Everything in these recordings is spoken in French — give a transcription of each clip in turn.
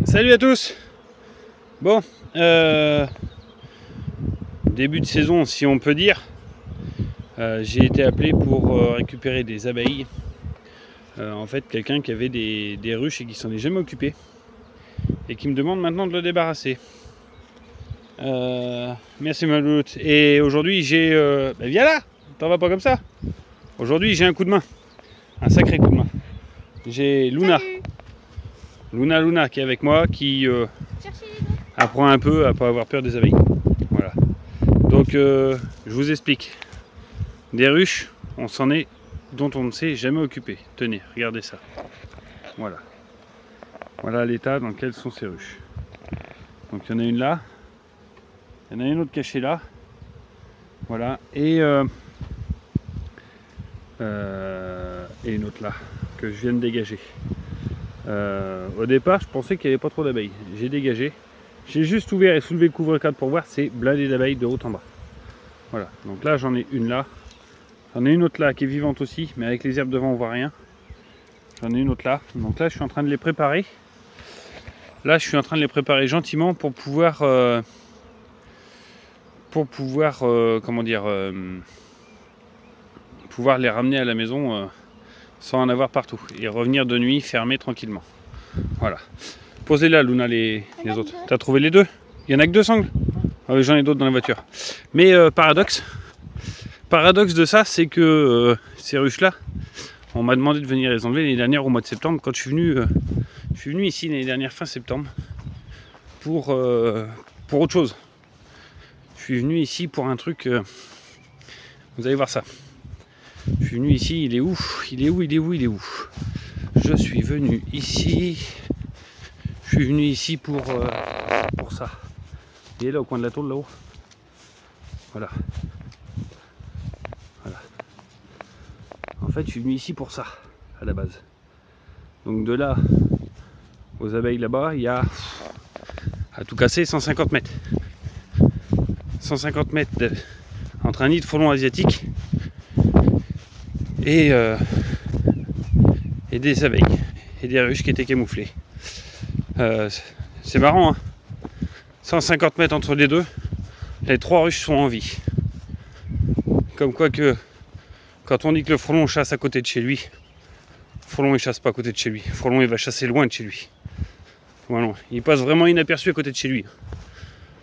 Salut à tous. Bon, début de saison si on peut dire. J'ai été appelé pour récupérer des abeilles. En fait, quelqu'un qui avait des ruches et qui s'en est jamais occupé et qui me demande maintenant de le débarrasser. Merci ma louloute. Et aujourd'hui j'ai... viens là, t'en vas pas comme ça. Aujourd'hui j'ai un coup de main, un sacré coup de main. J'ai Luna. Salut. Luna qui est avec moi, qui apprend un peu à pas avoir peur des abeilles. Voilà. Donc je vous explique. Des ruches, on s'en est dont on ne s'est jamais occupé. Tenez, regardez ça. Voilà. Voilà l'état dans lequel sont ces ruches. Donc il y en a une là. Il y en a une autre cachée là. Voilà. Et une autre là, que je viens de dégager. Au départ, je pensais qu'il n'y avait pas trop d'abeilles. J'ai dégagé. J'ai juste ouvert et soulevé le couvre-cadre pour voir, c'est blindé d'abeilles de haut en bas. Voilà. Donc là, j'en ai une là. J'en ai une autre là qui est vivante aussi, mais avec les herbes devant, on voit rien. J'en ai une autre là. Donc là, je suis en train de les préparer. Là, je suis en train de les préparer gentiment pour pouvoir... comment dire... pouvoir les ramener à la maison sans en avoir partout. Et revenir de nuit, fermer tranquillement. Voilà. Posez là, Luna, les autres. T'as trouvé les deux? Il y en a que deux sangles? Ah, j'en ai d'autres dans la voiture. Mais paradoxe de ça, c'est que ces ruches-là, on m'a demandé de venir les enlever l'année dernière au mois de septembre, quand je suis venu ici l'année dernière fin septembre pour autre chose. Je suis venu ici pour un truc. Vous allez voir ça. Je suis venu ici. Il est où? Il est où? Il est où? Il est où? Je suis venu ici. Je suis venu ici pour ça. Il est là au coin de la tôle là-haut. Voilà. Voilà. En fait, je suis venu ici pour ça, à la base. Donc de là aux abeilles là-bas, il y a à tout casser 150 mètres. 150 mètres entre un nid de frelons asiatique et des abeilles et des ruches qui étaient camouflées. C'est marrant, hein. 150 mètres entre les deux, les trois ruches sont en vie. Comme quoi que quand on dit que le frelon chasse à côté de chez lui, le frelon il chasse pas à côté de chez lui. Le frelon il va chasser loin de chez lui. Voilà. Il passe vraiment inaperçu à côté de chez lui.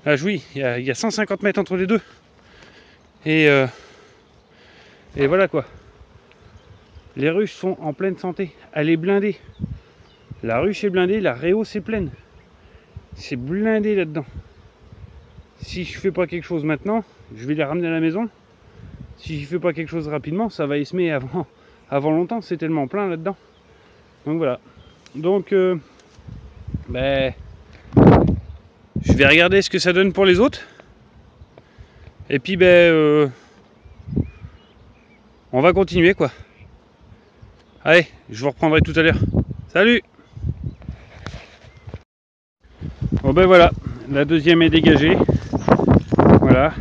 Là, oui, il y a 150 mètres entre les deux. Et voilà quoi. Les ruches sont en pleine santé. Elle est blindée. La ruche est blindée, la réhausse est pleine. C'est blindé là-dedans. Si je fais pas quelque chose maintenant, je vais les ramener à la maison. Si je fais pas quelque chose rapidement, ça va essemer avant longtemps. C'est tellement plein là-dedans. Donc voilà. Donc je vais regarder ce que ça donne pour les autres. Et puis on va continuer quoi. Allez, je vous reprendrai tout à l'heure. Salut! Bon ben voilà, la deuxième est dégagée. Voilà.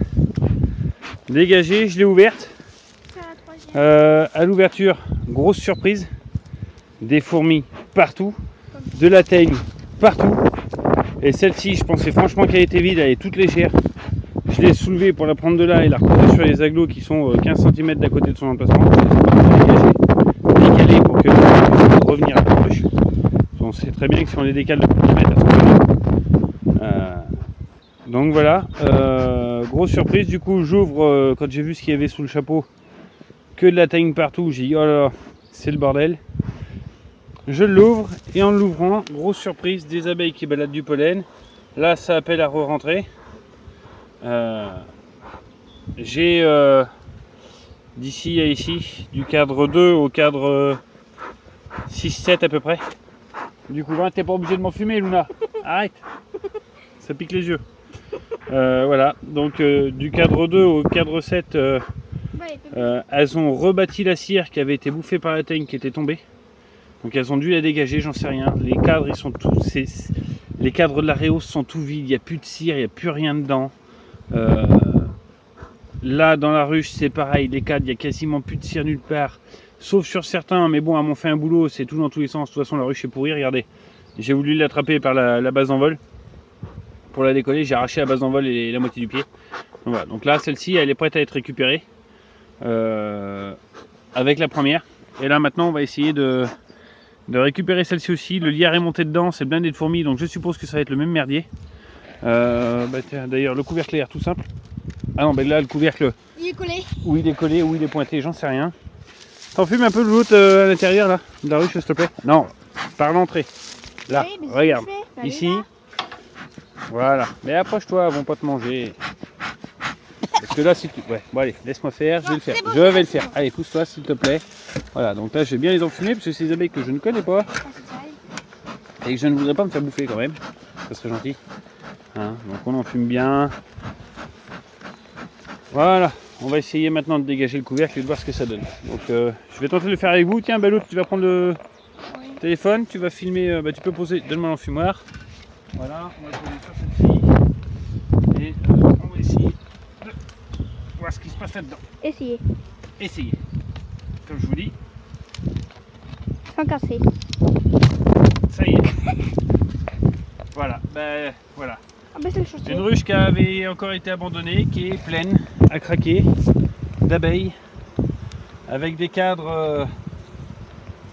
Dégagée, je l'ai ouverte. À l'ouverture, grosse surprise. Des fourmis partout. De la teigne partout. Et celle-ci, je pensais franchement qu'elle était vide, elle est toute légère. Je l'ai soulevée pour la prendre de là et la recoller sur les agglos qui sont 15 cm d'à côté de son emplacement. Décaler pour que puisse revenir à la ruche. On sait très bien que si on les décale de quelques mètres, donc voilà, grosse surprise. Du coup, j'ouvre quand j'ai vu ce qu'il y avait sous le chapeau, que de la teigne partout. J'ai dit oh là là, c'est le bordel. Je l'ouvre et en l'ouvrant, grosse surprise, des abeilles qui baladent du pollen. Là, ça appelle à re-rentrer. J'ai d'ici à ici, du cadre 2 au cadre 6-7 à peu près. Du coup, t'es pas obligé de m'en fumer, Luna. Arrête. Ça pique les yeux. Voilà, donc du cadre 2 au cadre 7, elles ont rebâti la cire qui avait été bouffée par la teigne qui était tombée. Donc elles ont dû la dégager, j'en sais rien. Les cadres, ils sont tous, les cadres de la réhausse sont tout vides, il n'y a plus de cire, il n'y a plus rien dedans. Là, dans la ruche, c'est pareil, les cadres, il n'y a quasiment plus de cire nulle part. Sauf sur certains, mais bon, elles m'ont fait un boulot, c'est tout dans tous les sens. De toute façon, la ruche est pourrie, regardez. J'ai voulu l'attraper par la base en vol. Pour la décoller, j'ai arraché la base en vol et la moitié du pied. Donc, voilà. Donc là, celle-ci, elle est prête à être récupérée avec la première. Et là, maintenant, on va essayer de récupérer celle-ci aussi. Le lierre est monté dedans, c'est blindé de fourmis, donc je suppose que ça va être le même merdier. D'ailleurs, le couvercle est l'air tout simple. Ah non, là, le couvercle... Il est collé. Où il est collé, où il est pointé, j'en sais rien. T'en fumes un peu de l'autre à l'intérieur, là, de la ruche, s'il te plaît? Non, par l'entrée. Là, Oui, regarde. bah, Ici. là. Voilà. Mais approche-toi, ils vont pas te manger. Parce que là, si tu... Ouais, bon allez, laisse-moi faire, je vais le faire. Bon, je vais le c'est faire. bon. Allez, pousse-toi, s'il te plaît. Voilà, donc là, je vais bien les enfumer, parce que c'est des abeilles que je ne connais pas. Et que je ne voudrais pas me faire bouffer, quand même. Ça serait gentil. Hein, donc on enfume bien. Voilà, on va essayer maintenant de dégager le couvercle et de voir ce que ça donne. Donc je vais tenter de le faire avec vous. Tiens, Balou, tu vas prendre le téléphone, tu vas filmer, tu peux poser, donne-moi l'enfumoir. Voilà, on va poser sur celle-ci. Et on va essayer de voir ce qui se passe là-dedans. Essayez. Essayez. Comme je vous dis. Sans casser. Ça y est. Voilà, ben voilà. Ah bah c'est le chantier. Une ruche qui avait encore été abandonnée, qui est pleine à craquer d'abeilles, avec des cadres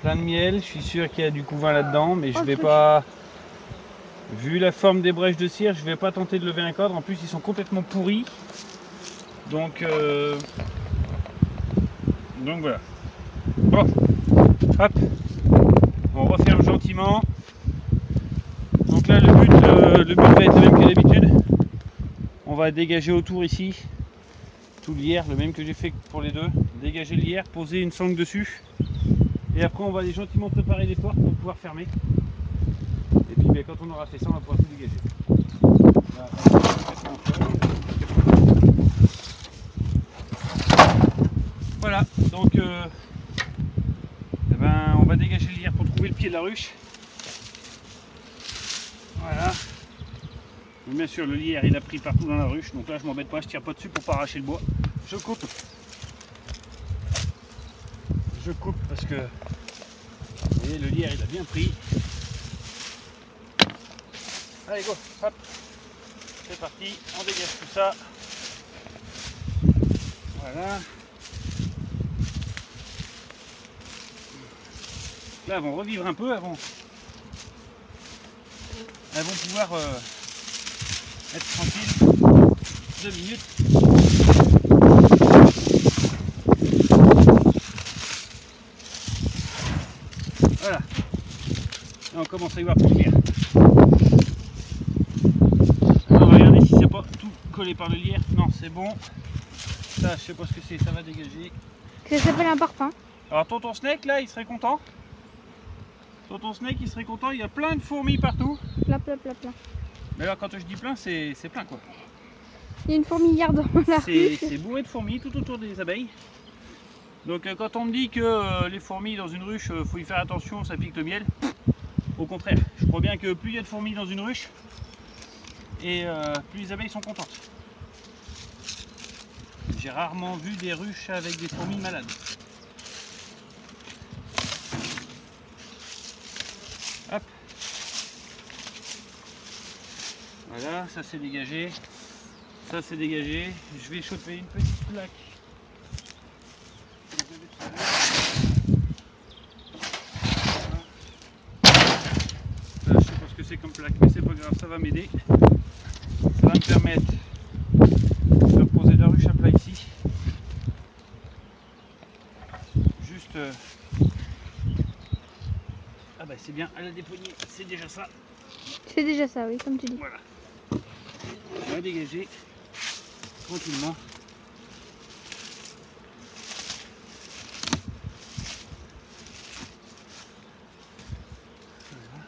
plein de miel. Je suis sûr qu'il y a du couvain là-dedans, mais je vais pas, vu la forme des brèches de cire, je vais pas tenter de lever un cadre. En plus, ils sont complètement pourris. Donc voilà. Bon, hop, on referme gentiment. Donc là, le but va être le même que d'habitude. On va dégager autour ici tout le lierre, le même que j'ai fait pour les deux. Dégager le lierre, poser une sangle dessus. Et après, on va aller gentiment préparer les portes pour pouvoir fermer. Et puis, quand on aura fait ça, on va pouvoir tout dégager. Là, voilà, donc on va dégager le lierre pour trouver le pied de la ruche. Voilà. Donc, bien sûr, le lierre il a pris partout dans la ruche, donc là je m'embête pas, je tire pas dessus pour pas arracher le bois. Je coupe. Je coupe parce que vous voyez, le lierre il a bien pris. Allez go, hop, c'est parti, on dégage tout ça. Voilà. Là elles vont revivre un peu, elles vont pouvoir être tranquilles 2 minutes. Voilà. Là on commence à y voir plus clair. On va regarder si c'est pas tout collé par le lierre. Non, c'est bon. Ça, je sais pas ce que c'est, ça va dégager. Ça s'appelle un parfum. Alors tonton Snake là, il serait content. Tonton Snake, il serait content, il y a plein de fourmis partout. Plein. Mais alors quand je dis plein, c'est plein quoi. Il y a une fourmilière dans la ruche. C'est bourré de fourmis tout autour des abeilles. Donc quand on me dit que les fourmis dans une ruche, faut y faire attention, ça pique le miel. Au contraire, je crois bien que plus il y a de fourmis dans une ruche, et plus les abeilles sont contentes. J'ai rarement vu des ruches avec des fourmis malades. Hop. Voilà, ça c'est dégagé. Ça c'est dégagé. Je vais choper une petite plaque. Là, je sais pas ce que c'est comme plaque, mais c'est pas grave, ça va m'aider. Ça va me permettre de reposer la ruche à plat ici. Juste... Ah bah c'est bien, à la dépouiller, c'est déjà ça. C'est déjà ça, oui, comme tu dis. Voilà. On va dégager tranquillement. Voilà.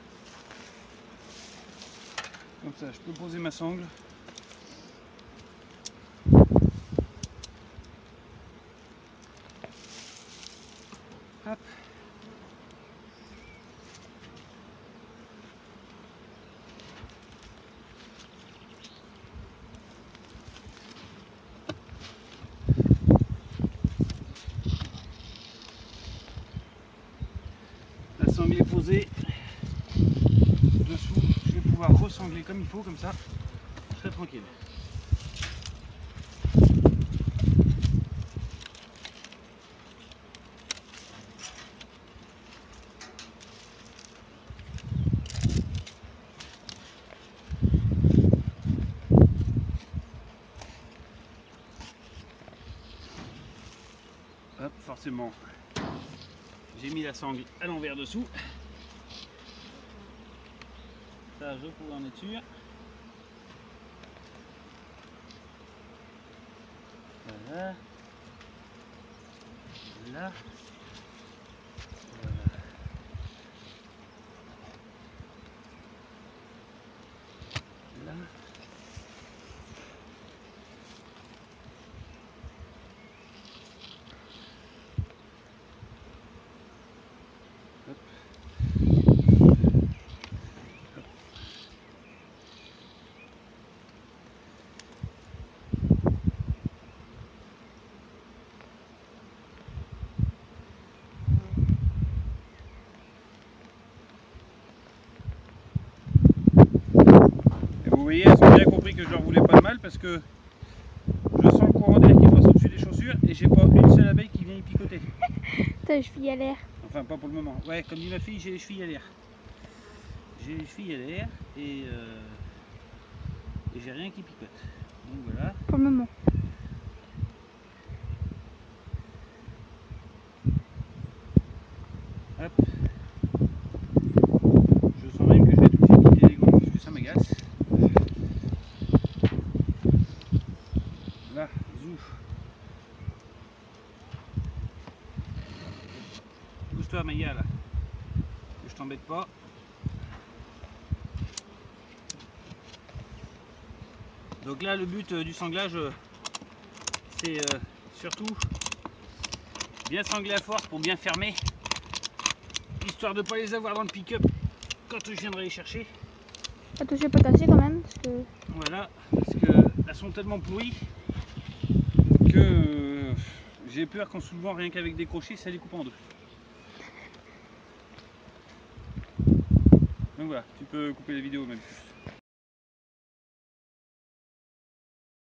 Comme ça, je peux poser ma sangle. Hop. La sangle est posée. dessous, je vais pouvoir ressangler comme il faut, comme ça, je serai tranquille. Hop, forcément, j'ai mis la sangle à l'envers dessous. Ça, je pourrais en être sûr. Voilà. Là. Voilà. Là. Hop. Et vous voyez, elles ont bien compris que je leur voulais pas de mal parce que je sens le courant d'air qui passe au-dessus des chaussures et j'ai pas une seule abeille qui vient y picoter. T'as les chevilles à l'air. Enfin, pas pour le moment. Ouais, comme dit ma fille, j'ai les chevilles à l'air. J'ai les chevilles à l'air et j'ai rien qui picote. Donc voilà. Pour le moment. Hop. Je sens même que je vais être obligé de quitter les gants parce que ça m'agace. Là, zou. Pousse-toi, Maya, là. Que je t'embête pas. Donc là, le but du sanglage, c'est surtout bien sangler à force pour bien fermer, histoire de ne pas les avoir dans le pick-up quand je viendrai les chercher. Attention à pas casser quand même, parce que... Voilà, parce qu'elles sont tellement pourries que j'ai peur qu'en soulevant rien qu'avec des crochets, ça les coupe en deux. Donc voilà, tu peux couper la vidéo même plus.